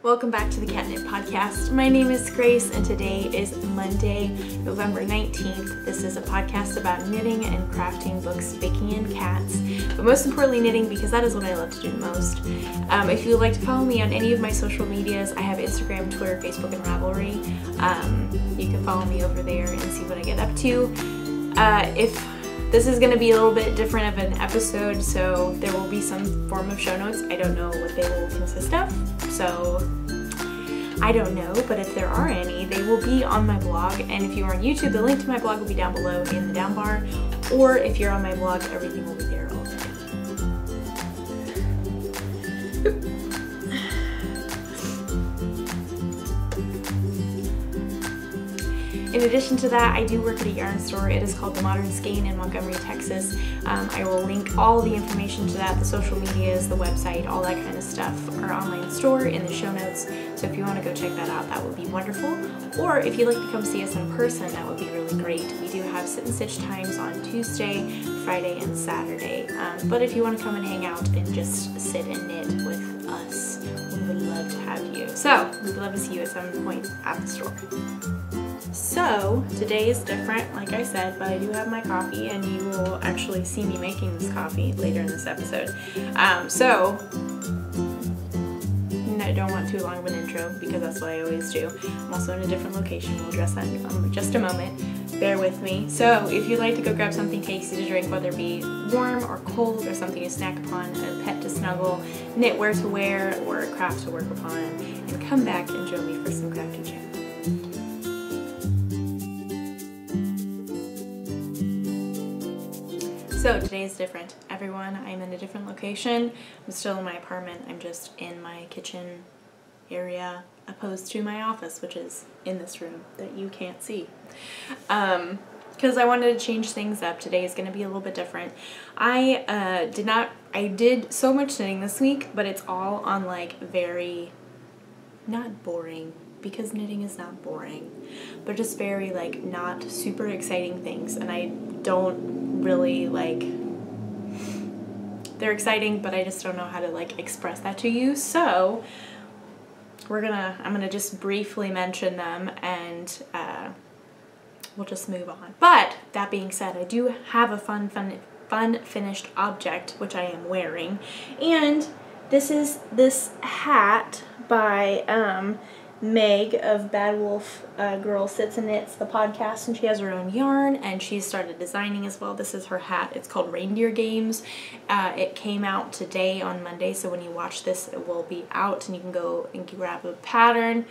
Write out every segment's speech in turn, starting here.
Welcome back to the Catnip Podcast. My name is Grace and today is Monday, November 19th. This is a podcast about knitting and crafting, books, baking, and cats, but most importantly knitting because that is what I love to do the most. If you would like to follow me on any of my social medias, I have Instagram, Twitter, Facebook, and Ravelry. You can follow me over there and see what I get up to. This is going to be a little bit different of an episode, so there will be some form of show notes. I don't know what they will consist of, so I don't know, but if there are any, they will be on my blog. And if you are on YouTube, the link to my blog will be down below in the down bar, or if you're on my blog, everything will be there already. In addition to that, I do work at a yarn store. It is called The Modern Skein in Montgomery, Texas. I will link all the information to that, the social medias, the website, all that kind of stuff, our online store in the show notes. So if you want to go check that out, that would be wonderful. Or if you'd like to come see us in person, that would be really great. We do have sit and stitch times on Tuesday, Friday, and Saturday. But if you want to come and hang out and just sit and knit with us, we would love to have you. So we'd love to see you at some point at the store. So today is different, like I said, but I do have my coffee and you will actually see me making this coffee later in this episode. I don't want too long of an intro because that's what I always do. I'm also in a different location. We'll address that in just a moment. Bear with me. So if you'd like to go grab something tasty to drink, whether it be warm or cold or something to snack upon, a pet to snuggle, knitwear to wear, or a craft to work upon, and come back and join me for some crafty chat. So today is different, everyone. I'm in a different location. I'm still in my apartment. I'm just in my kitchen area opposed to my office, which is in this room that you can't see. Because I wanted to change things up. Today is going to be a little bit different. I did so much knitting this week, but it's all on like very, not boring, because knitting is not boring, but just very like not super exciting things, and I don't really like, they're exciting but I just don't know how to like express that to you, so I'm gonna just briefly mention them and we'll just move on. But that being said, I do have a fun finished object which I am wearing, and this is this hat by Meg of Bad Wolf Girl Sits and Knits, the podcast, and she has her own yarn and she's started designing as well. This is her hat. It's called Reindeer Games. It came out today on Monday, so when you watch this it will be out and you can go and grab a pattern,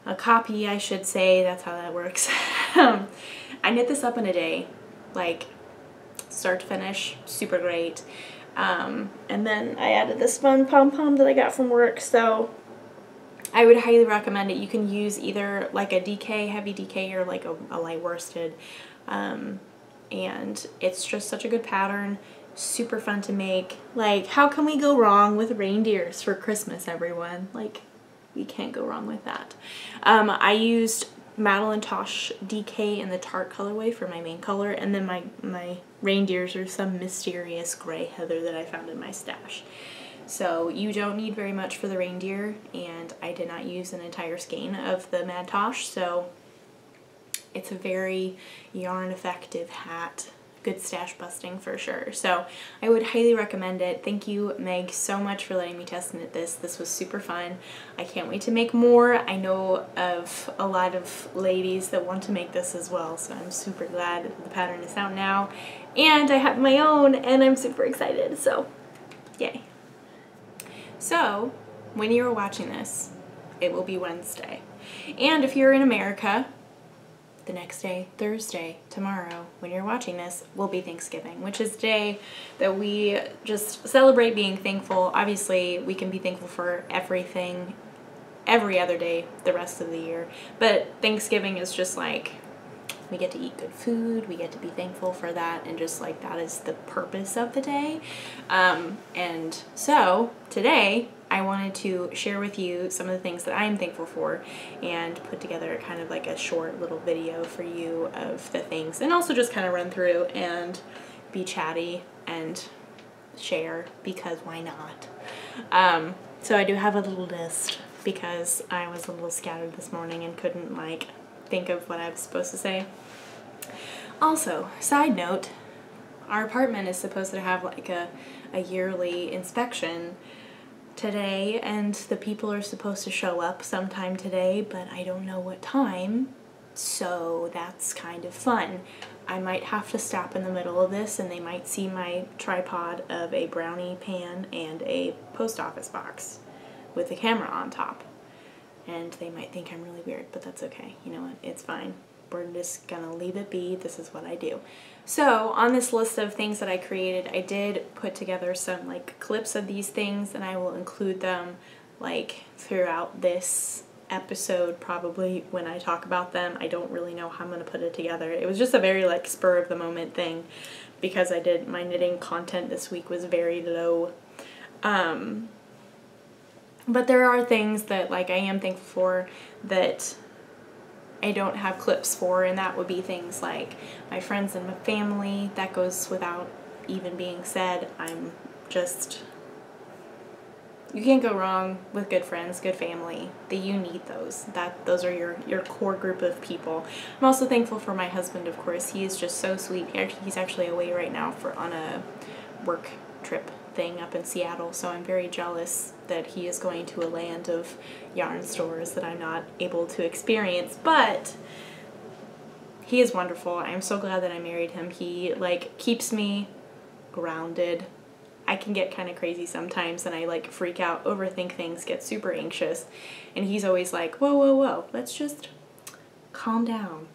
a copy I should say, that's how that works. I knit this up in a day, like start to finish, super great. And then I added this fun pom-pom that I got from work, so I would highly recommend it. You can use either like a DK, heavy DK, or like a light worsted. And it's just such a good pattern, super fun to make. Like, how can we go wrong with reindeers for Christmas, everyone? Like, we can't go wrong with that. I used Madeline Tosh DK in the tart colorway for my main color, and then my reindeers are some mysterious gray heather that I found in my stash. So you don't need very much for the reindeer, and I did not use an entire skein of the Mad Tosh, so it's a very yarn effective hat. Good stash busting for sure. So I would highly recommend it. Thank you, Meg, so much for letting me test knit this. This was super fun. I can't wait to make more. I know of a lot of ladies that want to make this as well, so I'm super glad the pattern is out now. And I have my own, and I'm super excited, so yay. So, when you're watching this, it will be Wednesday. And if you're in America, the next day, Thursday, tomorrow, when you're watching this, will be Thanksgiving, which is a day that we just celebrate being thankful. Obviously, we can be thankful for everything every other day the rest of the year, but Thanksgiving is just like, we get to eat good food, we get to be thankful for that, and just like that is the purpose of the day. And so today I wanted to share with you some of the things that I'm thankful for and put together kind of like a short little video for you of the things, and also just kind of run through and be chatty and share, because why not? So I do have a little list because I was a little scattered this morning and couldn't like think of what I was supposed to say. Also, side note, our apartment is supposed to have like a yearly inspection today, and the people are supposed to show up sometime today, but I don't know what time, so that's kind of fun. I might have to stop in the middle of this and they might see my tripod of a brownie pan and a post office box with the camera on top. And they might think I'm really weird, but that's okay. You know what? It's fine. We're just gonna leave it be. This is what I do. So on this list of things that I created, I did put together some like clips of these things, and I will include them like throughout this episode probably when I talk about them. I don't really know how I'm gonna put it together. It was just a very like spur of the moment thing because my knitting content this week was very low. But there are things that like I am thankful for that I don't have clips for, and that would be things like my friends and my family. That goes without even being said. You can't go wrong with good friends, good family. You need those. Those are your core group of people. I'm also thankful for my husband, of course. He is just so sweet. He's actually away right now on a work trip thing up in Seattle, so I'm very jealous that he is going to a land of yarn stores that I'm not able to experience, but he is wonderful. I'm so glad that I married him. He like keeps me grounded. I can get kind of crazy sometimes and I like freak out, overthink things, get super anxious, and he's always like, whoa, whoa, whoa, let's just calm down.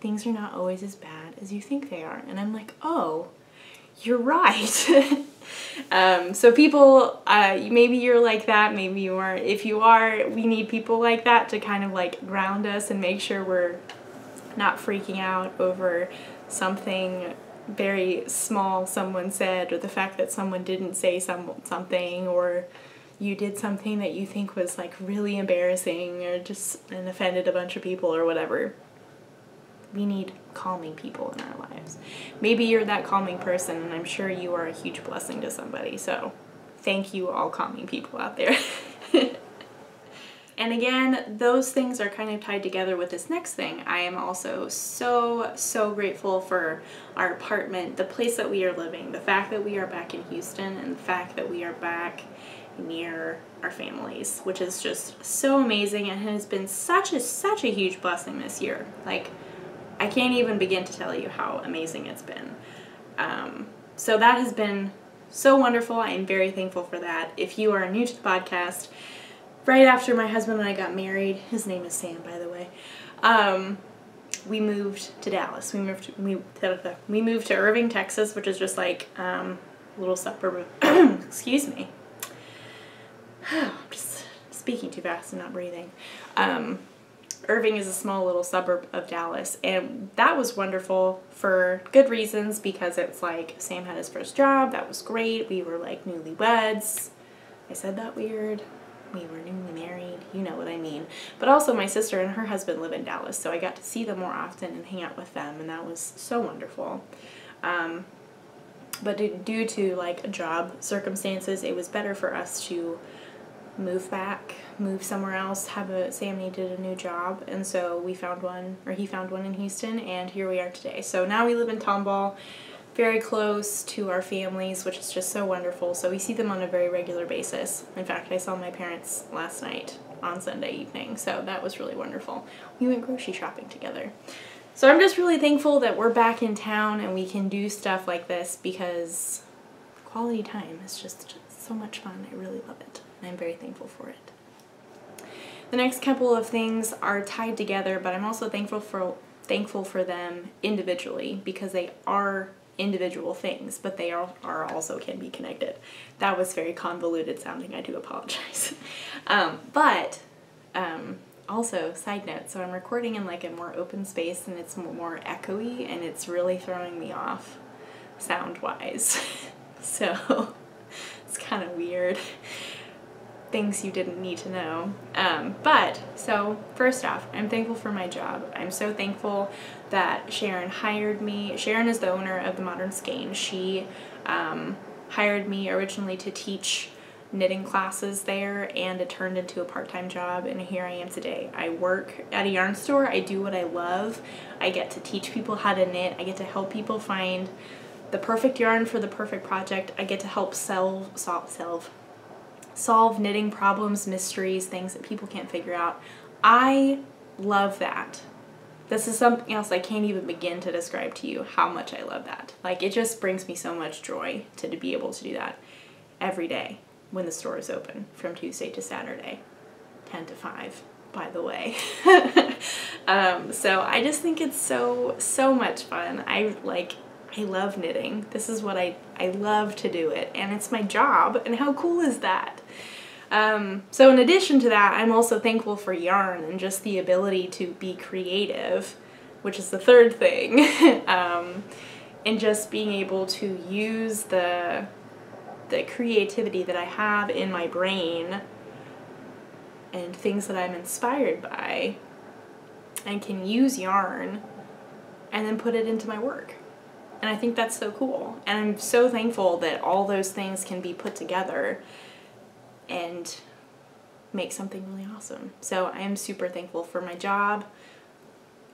Things are not always as bad as you think they are. And I'm like, oh, you're right. So people, maybe you're like that, maybe you aren't. If you are, we need people like that to kind of like ground us and make sure we're not freaking out over something very small someone said, or the fact that someone didn't say something, or you did something that you think was like really embarrassing or just and offended a bunch of people or whatever. We need calming people in our lives. Maybe you're that calming person, and I'm sure you are a huge blessing to somebody. So thank you, all calming people out there. And again, those things are kind of tied together with this next thing. I am also so grateful for our apartment, the place that we are living, the fact that we are back in Houston, and the fact that we are back near our families, which is just so amazing and has been such a huge blessing this year. Like, I can't even begin to tell you how amazing it's been. So that has been so wonderful. I am very thankful for that. If you are new to the podcast, right after my husband and I got married, his name is Sam, by the way, we moved to Dallas. We moved to Irving, Texas, which is just like a little suburb of, excuse me. I'm just speaking too fast and not breathing. Irving is a small little suburb of Dallas, and that was wonderful for good reasons, because it's like Sam had his first job. That was great. We were like newlyweds. I said that weird. We were newly married. You know what I mean. But also my sister and her husband live in Dallas, so I got to see them more often and hang out with them, and that was so wonderful. But due to like job circumstances, it was better for us to move somewhere else. Sam needed a new job, and so he found one in Houston, and here we are today. So now we live in Tomball, very close to our families, which is just so wonderful. So we see them on a very regular basis. In fact, I saw my parents last night on Sunday evening, so that was really wonderful. We went grocery shopping together. So I'm just really thankful that we're back in town and we can do stuff like this, because quality time is just so much fun. I really love it. I'm very thankful for it. The next couple of things are tied together, but I'm also thankful for them individually, because they are individual things, but they are also can be connected. That was very convoluted sounding. I do apologize. Also, side note, so I'm recording in like a more open space, and it's more echoey, and it's really throwing me off sound-wise. So it's kind of weird. Things you didn't need to know. So first off, I'm thankful for my job. I'm so thankful that Sharon hired me. Sharon is the owner of the Modern Skein. She hired me originally to teach knitting classes there, and it turned into a part-time job, and here I am today. I work at a yarn store. I do what I love. I get to teach people how to knit. I get to help people find the perfect yarn for the perfect project. I get to help solve knitting problems, mysteries, things that people can't figure out. I love that. This is something else I can't even begin to describe to you how much I love that. Like, it just brings me so much joy to be able to do that every day when the store is open from Tuesday to Saturday, 10 to 5, by the way. So I just think it's so much fun. I love knitting. This is what I love to do it, and it's my job, and how cool is that? So in addition to that, I'm also thankful for yarn and just the ability to be creative, which is the third thing, and just being able to use the creativity that I have in my brain and things that I'm inspired by, and can use yarn and then put it into my work. And I think that's so cool. And I'm so thankful that all those things can be put together and make something really awesome. So I am super thankful for my job,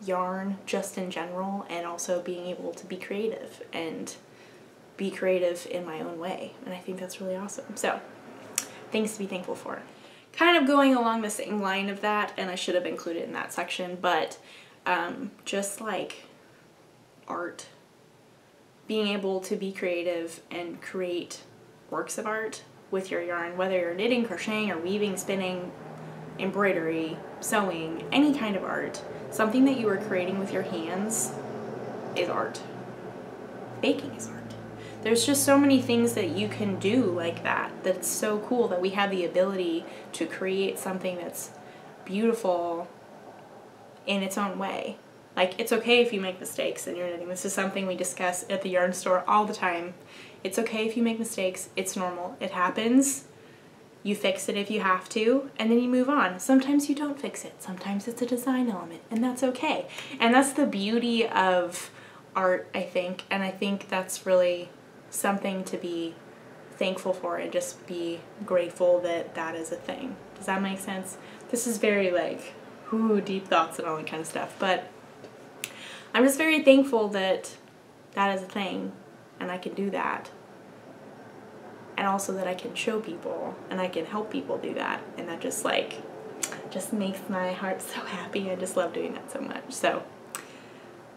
yarn just in general, and also being able to be creative and be creative in my own way. And I think that's really awesome. So things to be thankful for. Kind of going along the same line of that, and I should have included in that section, but just like art, being able to be creative and create works of art with your yarn, whether you're knitting, crocheting, or weaving, spinning, embroidery, sewing, any kind of art, something that you are creating with your hands is art. Baking is art. There's just so many things that you can do like that, that's so cool that we have the ability to create something that's beautiful in its own way. Like, it's okay if you make mistakes in your knitting. This is something we discuss at the yarn store all the time. It's okay if you make mistakes. It's normal. It happens. You fix it if you have to, and then you move on. Sometimes you don't fix it. Sometimes it's a design element, and that's okay. And that's the beauty of art, I think, and I think that's really something to be thankful for and just be grateful that that is a thing. Does that make sense? This is very like, ooh, deep thoughts and all that kind of stuff, but I'm just very thankful that that is a thing and I can do that, and also that I can show people and I can help people do that, and that just makes my heart so happy. I just love doing that so much. So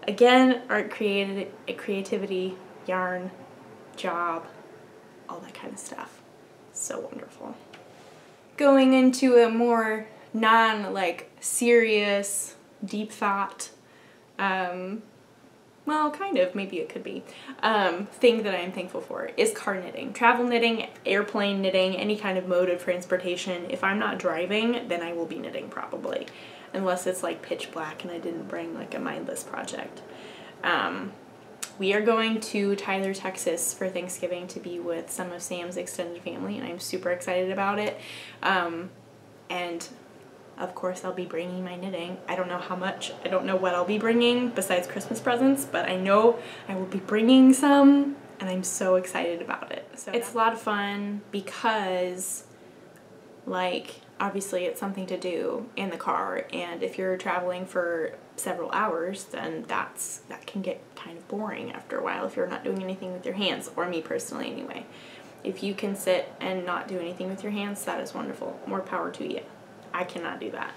again, art, creativity, yarn, job, all that kind of stuff. So wonderful. Going into a more serious, deep thought, well, kind of, maybe it could be, thing that I'm thankful for is car knitting. Travel knitting, airplane knitting, any kind of mode of transportation. If I'm not driving, then I will be knitting probably, unless it's like pitch black and I didn't bring like a mindless project. We are going to Tyler, Texas for Thanksgiving to be with some of Sam's extended family, and I'm super excited about it. And of course I'll be bringing my knitting. I don't know how much, I don't know what I'll be bringing besides Christmas presents, but I know I will be bringing some, and I'm so excited about it. So it's a lot of fun because, like, obviously it's something to do in the car, and if you're traveling for several hours, then that can get kind of boring after a while if you're not doing anything with your hands, or me personally anyway. If you can sit and not do anything with your hands, that is wonderful. More power to you. I cannot do that.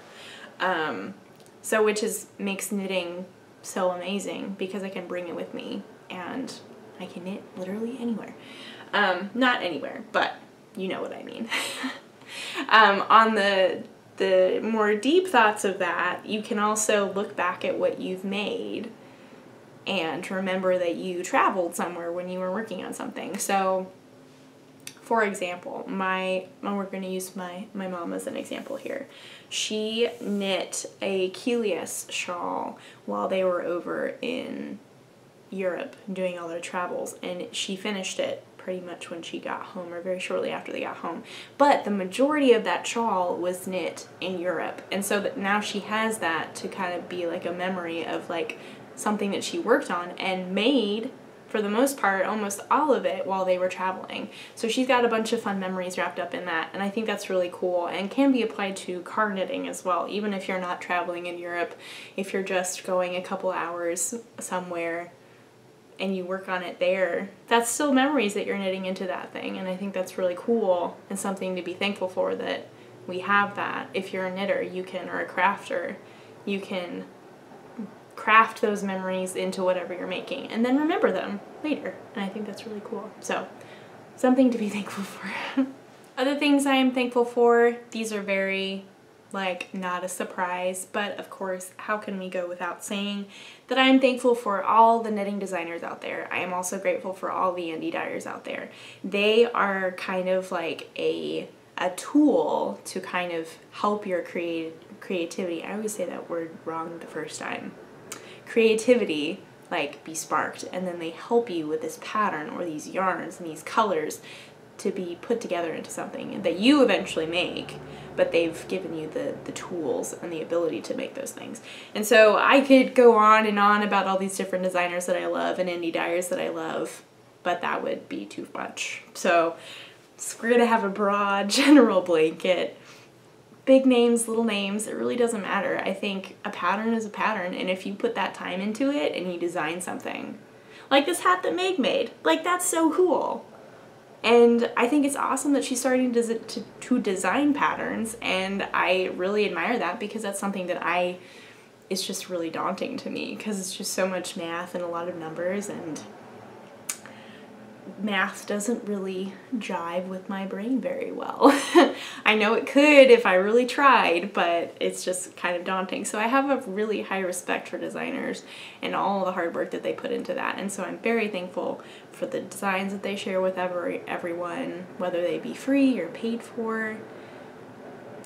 So which makes knitting so amazing, because I can bring it with me and I can knit literally anywhere. Not anywhere, but you know what I mean. On the more deep thoughts of that, you can also look back at what you've made and remember that you traveled somewhere when you were working on something. So, for example, we're going to use my mom as an example here. She knit a Kilias shawl while they were over in Europe doing all their travels, and she finished it pretty much when she got home, or very shortly after they got home. But the majority of that shawl was knit in Europe, and so that now she has that to kind of be like a memory of like something that she worked on and made for the most part, almost all of it while they were traveling. So she's got a bunch of fun memories wrapped up in that, and I think that's really cool and can be applied to car knitting as well, even if you're not traveling in Europe. If you're just going a couple hours somewhere and you work on it there, that's still memories that you're knitting into that thing, and I think that's really cool and something to be thankful for, that we have that. If you're a knitter, you can, or a crafter, you can craft those memories into whatever you're making and then remember them later, and I think that's really cool. So something to be thankful for. Other things I am thankful for, these are very like not a surprise, but of course how can we go without saying that I am thankful for all the knitting designers out there. I am also grateful for all the indie dyers out there. They are kind of like a tool to kind of help your creativity. I always say that word wrong the first time. Creativity like be sparked, and then they help you with this pattern or these yarns and these colors to be put together into something that you eventually make, but they've given you the tools and the ability to make those things. And so I could go on and on about all these different designers that I love and indie dyers that I love, but that would be too much. So we're gonna have a broad general blanket. Big names, little names, it really doesn't matter. I think a pattern is a pattern, and if you put that time into it and you design something, like this hat that Meg made, like that's so cool. And I think it's awesome that she's starting to design patterns, and I really admire that, because that's something that it's just really daunting to me, because it's just so much math and a lot of numbers, and math doesn't really jive with my brain very well. I know it could if I really tried, but it's just kind of daunting. So I have a really high respect for designers and all the hard work that they put into that. And so I'm very thankful for the designs that they share with everyone, whether they be free or paid for.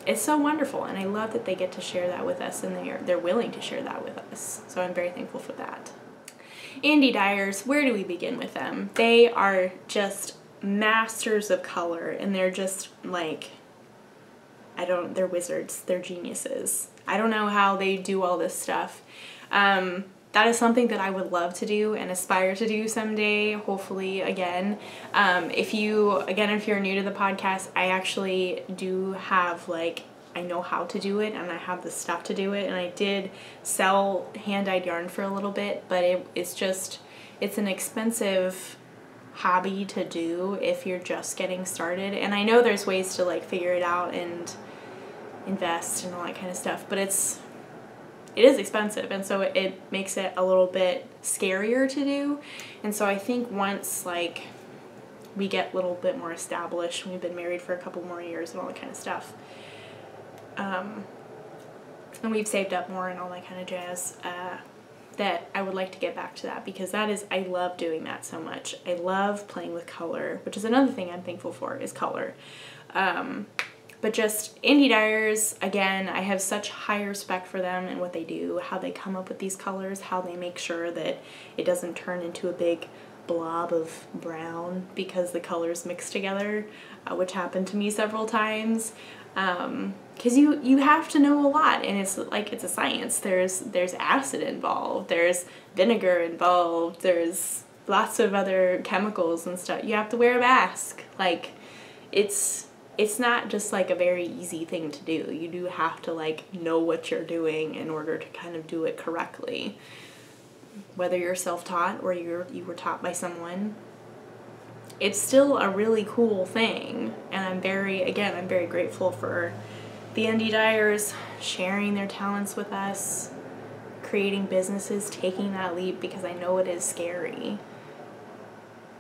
It's so wonderful, and I love that they get to share that with us, and they're willing to share that with us. So I'm very thankful for that. Indie dyers, where do we begin with them? They are just masters of color, and they're just like, they're wizards, they're geniuses. I don't know how they do all this stuff. That is something that I would love to do and aspire to do someday, hopefully again. If you're new to the podcast, I actually do have I know how to do it, and I have the stuff to do it, and I did sell hand-dyed yarn for a little bit, but it's an expensive hobby to do if you're just getting started. And I know there's ways to figure it out and invest and all that kind of stuff, but it is expensive, and so it makes it a little bit scarier to do. And so I think once we get a little bit more established, we've been married for a couple more years and all that kind of stuff, and we've saved up more and all that kind of jazz, that I would like to get back to that, because I love doing that so much. I love playing with color, which is another thing I'm thankful for, is color. But just indie dyers, again, I have such high respect for them and what they do, how they come up with these colors, how they make sure that it doesn't turn into a big blob of brown because the colors mix together, which happened to me several times. Because you have to know a lot, and it's a science. There's acid involved, there's vinegar involved, there's lots of other chemicals and stuff. You have to wear a mask. It's not just a very easy thing to do. You do have to know what you're doing in order to kind of do it correctly. Whether you're self-taught or you were taught by someone, it's still a really cool thing. And I'm very grateful for the indie dyers sharing their talents with us, creating businesses, taking that leap, because I know it is scary.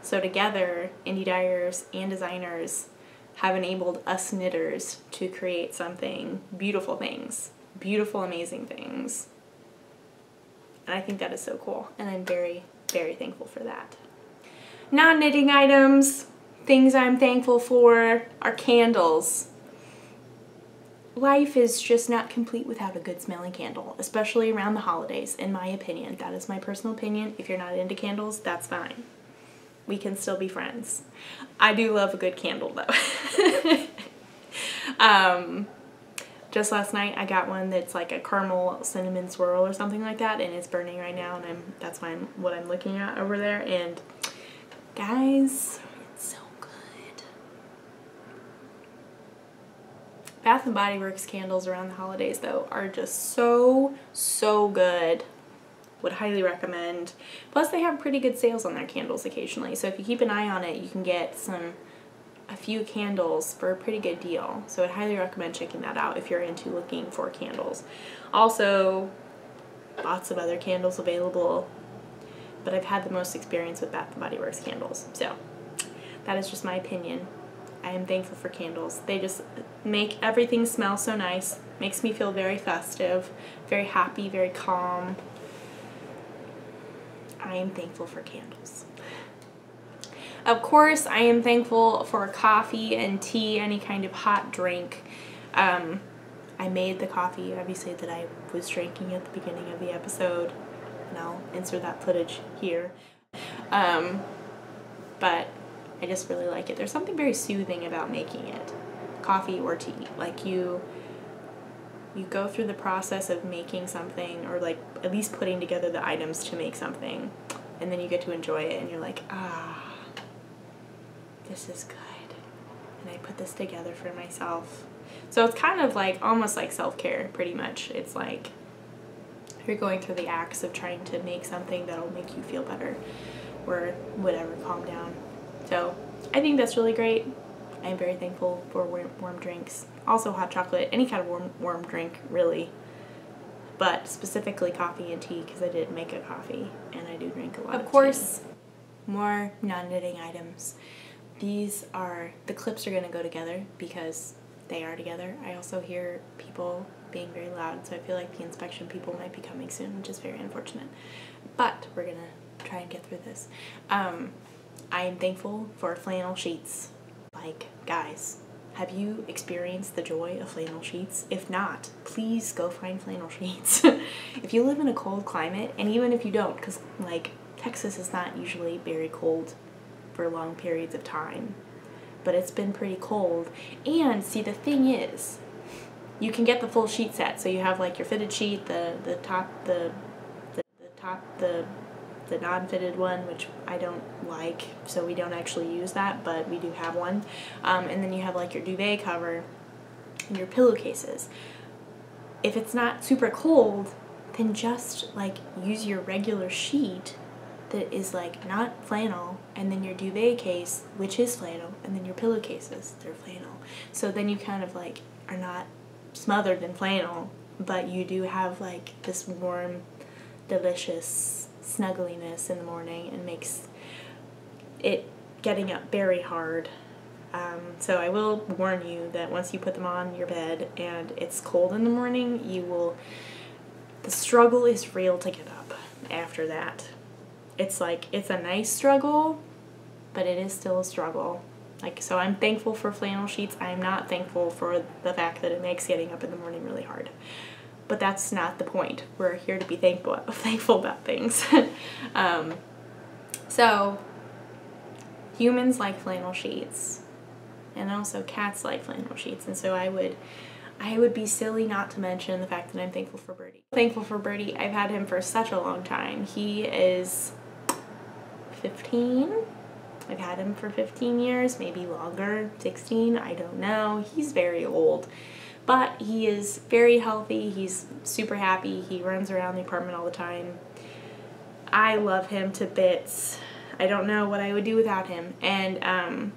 So together, indie dyers and designers have enabled us knitters to create beautiful things, beautiful, amazing things. And I think that is so cool, and I'm very, very thankful for that. Non-knitting items, things I'm thankful for, are candles. Life is just not complete without a good smelling candle, especially around the holidays, in my opinion. That is my personal opinion. If you're not into candles, that's fine. We can still be friends. I do love a good candle, though. just last night I got one that's like a caramel cinnamon swirl or something like that, and it's burning right now, and that's what I'm looking at over there. And guys, it's so good. Bath and Body Works candles around the holidays though are just so good. Would highly recommend. Plus they have pretty good sales on their candles occasionally, so if you keep an eye on it, you can get a few candles for a pretty good deal. So I'd highly recommend checking that out if you're into looking for candles. Also, lots of other candles available, but I've had the most experience with Bath & Body Works candles. So that is just my opinion. I am thankful for candles. They just make everything smell so nice. Makes me feel very festive, very happy, very calm. I am thankful for candles. Of course, I am thankful for coffee and tea, any kind of hot drink. I made the coffee, obviously, that I was drinking at the beginning of the episode, and I'll insert that footage here. But I just really like it. There's something very soothing about making it, coffee or tea. Like you go through the process of making something, or like at least putting together the items to make something, and then you get to enjoy it, and you're like, ah, this is good, and I put this together for myself. So it's kind of like almost like self-care, pretty much. It's like you're going through the acts of trying to make something that'll make you feel better, or whatever, calm down. So I think that's really great. I'm very thankful for warm drinks. Also hot chocolate, any kind of warm drink, really. But specifically coffee and tea, because I did make a coffee, and I do drink a lot of tea. Of course, more non-knitting items. These are, the clips are going to go together because they are together. I also hear people being very loud, so I feel like the inspection people might be coming soon, which is very unfortunate. But we're going to try and get through this. I am thankful for flannel sheets. Like, guys, have you experienced the joy of flannel sheets? If not, please go find flannel sheets. If you live in a cold climate, and even if you don't, because like Texas is not usually very cold for long periods of time, but it's been pretty cold. And see, the thing is, you can get the full sheet set. So you have like your fitted sheet, the non-fitted one, which I don't like, so we don't actually use that, but we do have one. And then you have like your duvet cover and your pillowcases. If it's not super cold, then just like use your regular sheet that is like not flannel, and then your duvet case, which is flannel, and then your pillowcases, they're flannel. So then you kind of like are not smothered in flannel, but you do have like this warm, delicious snuggliness in the morning, and makes it getting up very hard. So I will warn you that once you put them on your bed and it's cold in the morning, the struggle is real to get up after that. It's like, it's a nice struggle, but it is still a struggle. Like, so I'm thankful for flannel sheets. I'm not thankful for the fact that it makes getting up in the morning really hard. But that's not the point. We're here to be thankful about things. So humans like flannel sheets, and also cats like flannel sheets, and so I would be silly not to mention the fact that I'm thankful for Birdie. Thankful for Birdie. I've had him for such a long time. He is 15. I've had him for 15 years, maybe longer, 16, I don't know. He's very old. But he is very healthy, he's super happy, he runs around the apartment all the time. I love him to bits. I don't know what I would do without him. And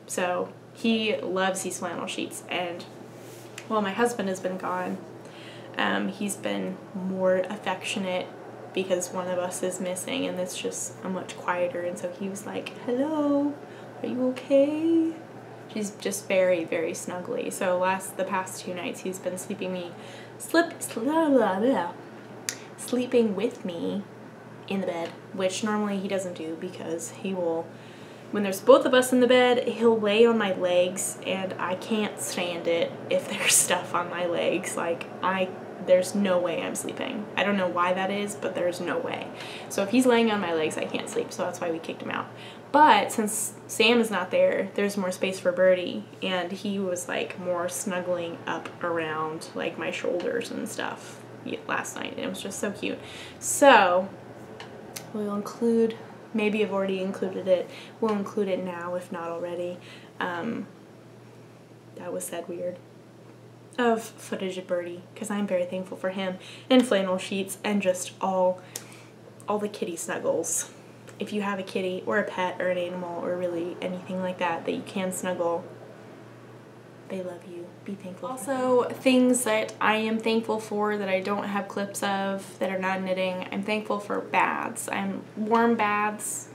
so he loves these flannel sheets. And while my husband has been gone, he's been more affectionate because one of us is missing, and it's just much quieter. And so he was like, hello, are you okay? She's just very, very snuggly. So the past 2 nights he's been sleeping with me in the bed, which normally he doesn't do because he will when there's both of us in the bed, he'll lay on my legs, and I can't stand it if there's stuff on my legs. Like, there's no way I'm sleeping. I don't know why that is, but there's no way. So if he's laying on my legs, I can't sleep, so that's why we kicked him out. But since Sam is not there, there's more space for Birdie, and he was like more snuggling up around like my shoulders and stuff last night. It was just so cute. So we'll include, maybe I've already included it, we'll include it now if not already. That was said weird. Of footage of Birdie, because I'm very thankful for him, and flannel sheets, and just all the kitty snuggles. If you have a kitty or a pet or an animal or really anything like that you can snuggle, they love you. Be thankful. Also, things that I am thankful for that I don't have clips of that are not knitting. I'm thankful for baths. Warm baths.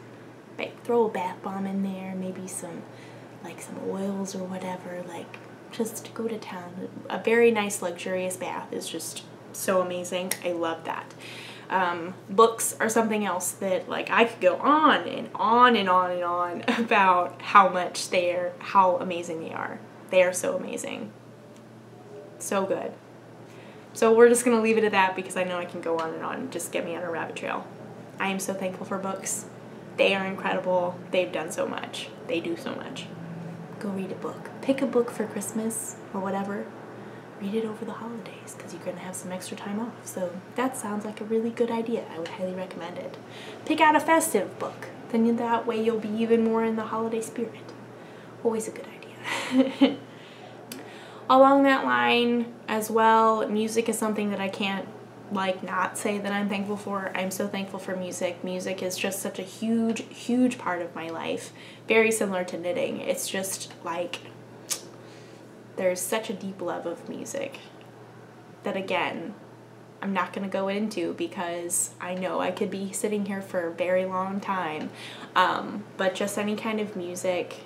Like, throw a bath bomb in there, maybe some oils or whatever, like, just go to town. A very nice luxurious bath is just so amazing. I love that. Books are something else that, like, I could go on and on and on and on about how amazing they are. They are so amazing. So good. So we're just gonna leave it at that because I know I can go on and just get me on a rabbit trail. I am so thankful for books. They are incredible. They've done so much. They do so much. Go read a book. Pick a book for Christmas or whatever. Read it over the holidays because you're going to have some extra time off. So that sounds like a really good idea. I would highly recommend it. Pick out a festive book. Then that way you'll be even more in the holiday spirit. Always a good idea. Along that line as well, music is something that I can't not say that I'm thankful for. I'm so thankful for music. Music is just such a huge, huge part of my life. Very similar to knitting. It's just like, there's such a deep love of music that, again, I'm not going to go into because I know I could be sitting here for a very long time. But just any kind of music,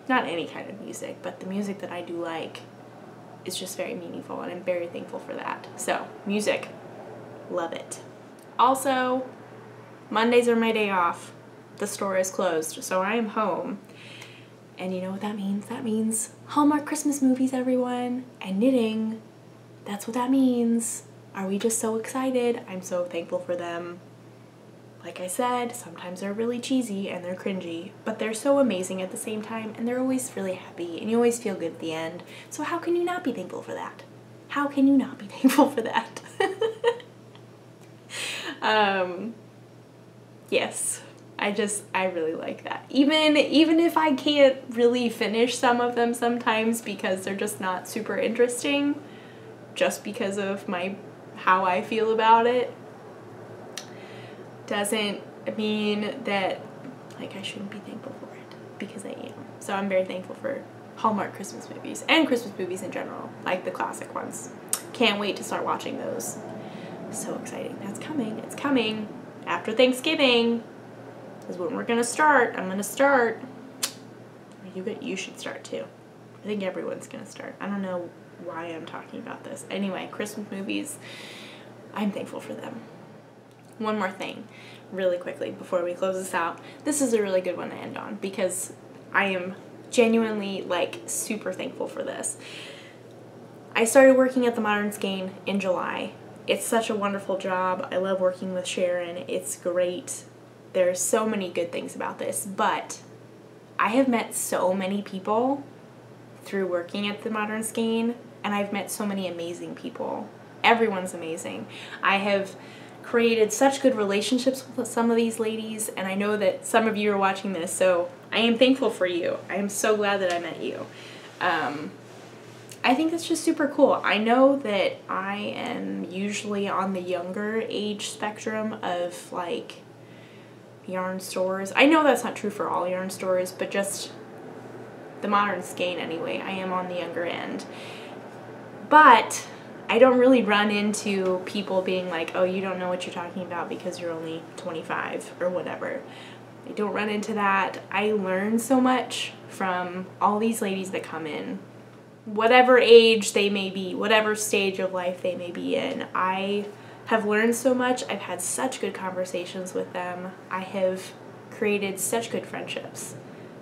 not any kind of music, but the music that I do like is just very meaningful, and I'm very thankful for that. So, music, love it. Also, Mondays are my day off. The store is closed, so I am home. And you know what that means? That means Hallmark Christmas movies, everyone, and knitting. That's what that means. Are we just so excited? I'm so thankful for them. Like I said, sometimes they're really cheesy and they're cringy, but they're so amazing at the same time, and they're always really happy, and you always feel good at the end. So how can you not be thankful for that? How can you not be thankful for that? Yes, I really like that. Even if I can't really finish some of them sometimes because they're just not super interesting, just because of how I feel about it, doesn't mean that I shouldn't be thankful for it, because I am. So I'm very thankful for Hallmark Christmas movies and Christmas movies in general, like the classic ones. Can't wait to start watching those. So exciting. That's coming. It's coming after Thanksgiving is when we're gonna start. I'm gonna start. You should start too. I think everyone's gonna start. I don't know why I'm talking about this. Anyway, Christmas movies, I'm thankful for them. One more thing, really quickly, before we close this out. This is a really good one to end on because I am genuinely, super thankful for this. I started working at the Modern Skein in July. It's such a wonderful job. I love working with Sharon. It's great. There's so many good things about this, but I have met so many people through working at the Modern Skein, and I've met so many amazing people. Everyone's amazing. I have created such good relationships with some of these ladies, and I know that some of you are watching this, so I am thankful for you. I am so glad that I met you. I think it's just super cool. I know that I am usually on the younger age spectrum of yarn stores. I know that's not true for all yarn stores, but just the Modern Skein anyway, I am on the younger end. But I don't really run into people being like, oh, you don't know what you're talking about because you're only 25 or whatever. I don't run into that. I learn so much from all these ladies that come in. Whatever age they may be, whatever stage of life they may be in, I have learned so much. I've had such good conversations with them. I have created such good friendships.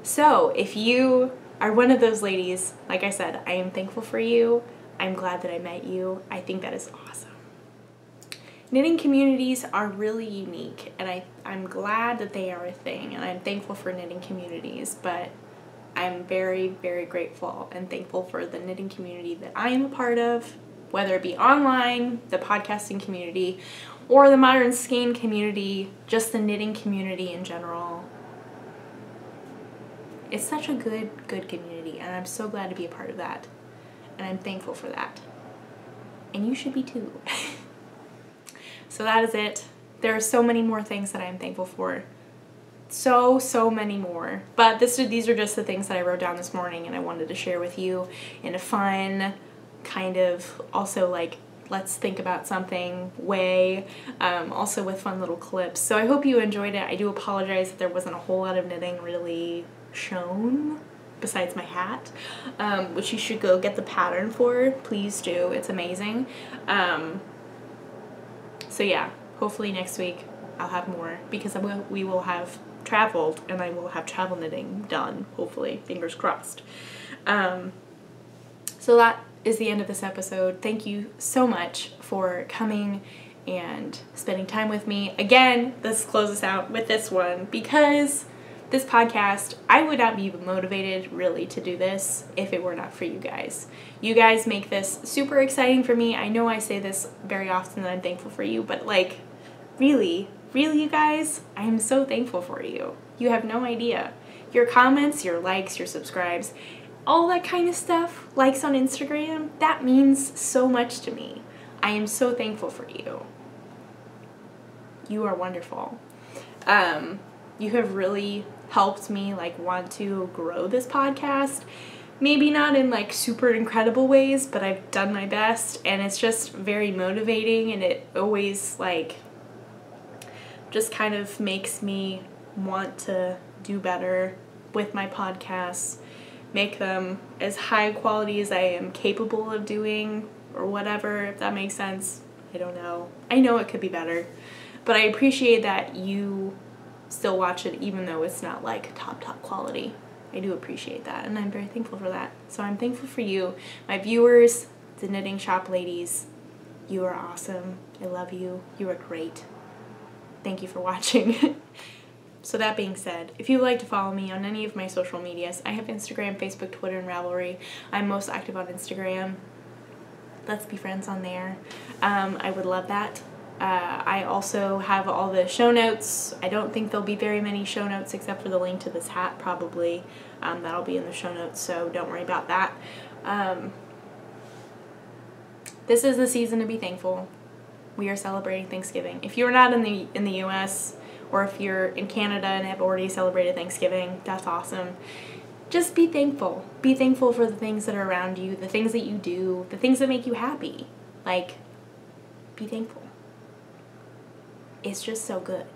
So if you are one of those ladies, like I said, I am thankful for you. I'm glad that I met you. I think that is awesome. Knitting communities are really unique, and I'm glad that they are a thing, and I'm thankful for knitting communities, but I'm very, very grateful and thankful for the knitting community that I am a part of, whether it be online, the podcasting community, or the modern skein community, just the knitting community in general. It's such a good community, and I'm so glad to be a part of that, and I'm thankful for that. And you should be too. So that is it. There are so many more things that I'm thankful for. So many more. But these are just the things that I wrote down this morning and I wanted to share with you in a fun, kind of also like, let's think about something way, also with fun little clips. So I hope you enjoyed it. I do apologize that there wasn't a whole lot of knitting really shown besides my hat, which you should go get the pattern for. Please do. It's amazing. So yeah, hopefully next week I'll have more, because we will have traveled and I will have travel knitting done, hopefully, fingers crossed. So that is the end of this episode. Thank you so much for coming and spending time with me. Again, let's close this out with this one, because this podcast, I would not be motivated really to do this if it were not for you guys. You guys make this super exciting for me. I know I say this very often that I'm thankful for you, but like, really you guys, I am so thankful for you. You have no idea. Your comments, your likes, your subscribes, all that kind of stuff, likes on Instagram, that means so much to me. I am so thankful for you. You are wonderful. You have really helped me like want to grow this podcast. Maybe not in like super incredible ways, but I've done my best, and it's just very motivating, and it always like just kind of makes me want to do better with my podcasts, make them as high quality as I am capable of doing, or whatever, if that makes sense. I don't know. I know it could be better, but I appreciate that you still watch it even though it's not like top quality. I do appreciate that, and I'm very thankful for that. So I'm thankful for you, my viewers, the Knitting Shop ladies. You are awesome. I love you. You are great. Thank you for watching. So that being said, if you would like to follow me on any of my social medias, I have Instagram, Facebook, Twitter, and Ravelry. I'm most active on Instagram. Let's be friends on there. I would love that. I also have all the show notes. I don't think there'll be very many show notes except for the link to this hat, probably. That'll be in the show notes, so don't worry about that. This is the season to be thankful. We are celebrating Thanksgiving. If you're not in the U.S., or if you're in Canada and have already celebrated Thanksgiving, that's awesome. Just be thankful. Be thankful for the things that are around you, the things that you do, the things that make you happy. Like, be thankful. It's just so good.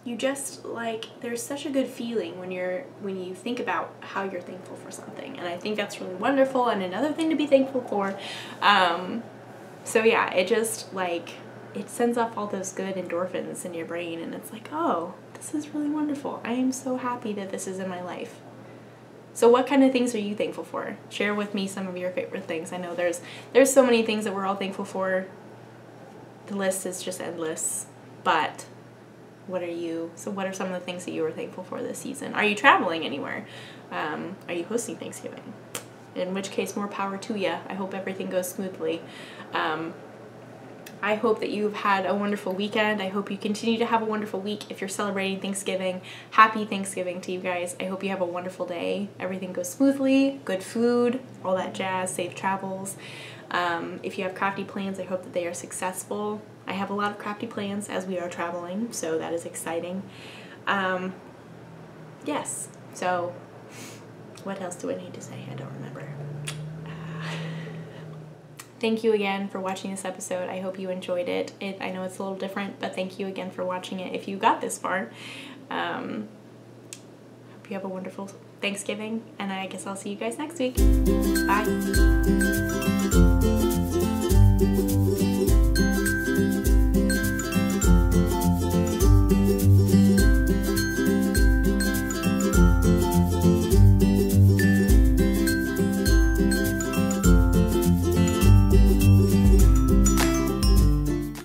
You just like, there's such a good feeling when you think about how you're thankful for something, and I think that's really wonderful, and another thing to be thankful for. So yeah, it just like, it sends off all those good endorphins in your brain, and it's like, oh, this is really wonderful. I am so happy that this is in my life. So what kind of things are you thankful for? Share with me some of your favorite things. I know there's so many things that we're all thankful for. The list is just endless. But what are some of the things that you were thankful for this season? Are you traveling anywhere? Are you hosting Thanksgiving? In which case, more power to you. I hope everything goes smoothly. I hope that you've had a wonderful weekend. I hope you continue to have a wonderful week. If you're celebrating Thanksgiving, happy Thanksgiving to you guys. I hope you have a wonderful day. Everything goes smoothly, good food, all that jazz, safe travels. If you have crafty plans, I hope that they are successful. I have a lot of crafty plans as we are traveling, so that is exciting. Yes, so what else do I need to say? I don't remember. Thank you again for watching this episode. I hope you enjoyed it. I know it's a little different, but thank you again for watching it if you got this far. Hope you have a wonderful Thanksgiving, and I guess I'll see you guys next week. Bye.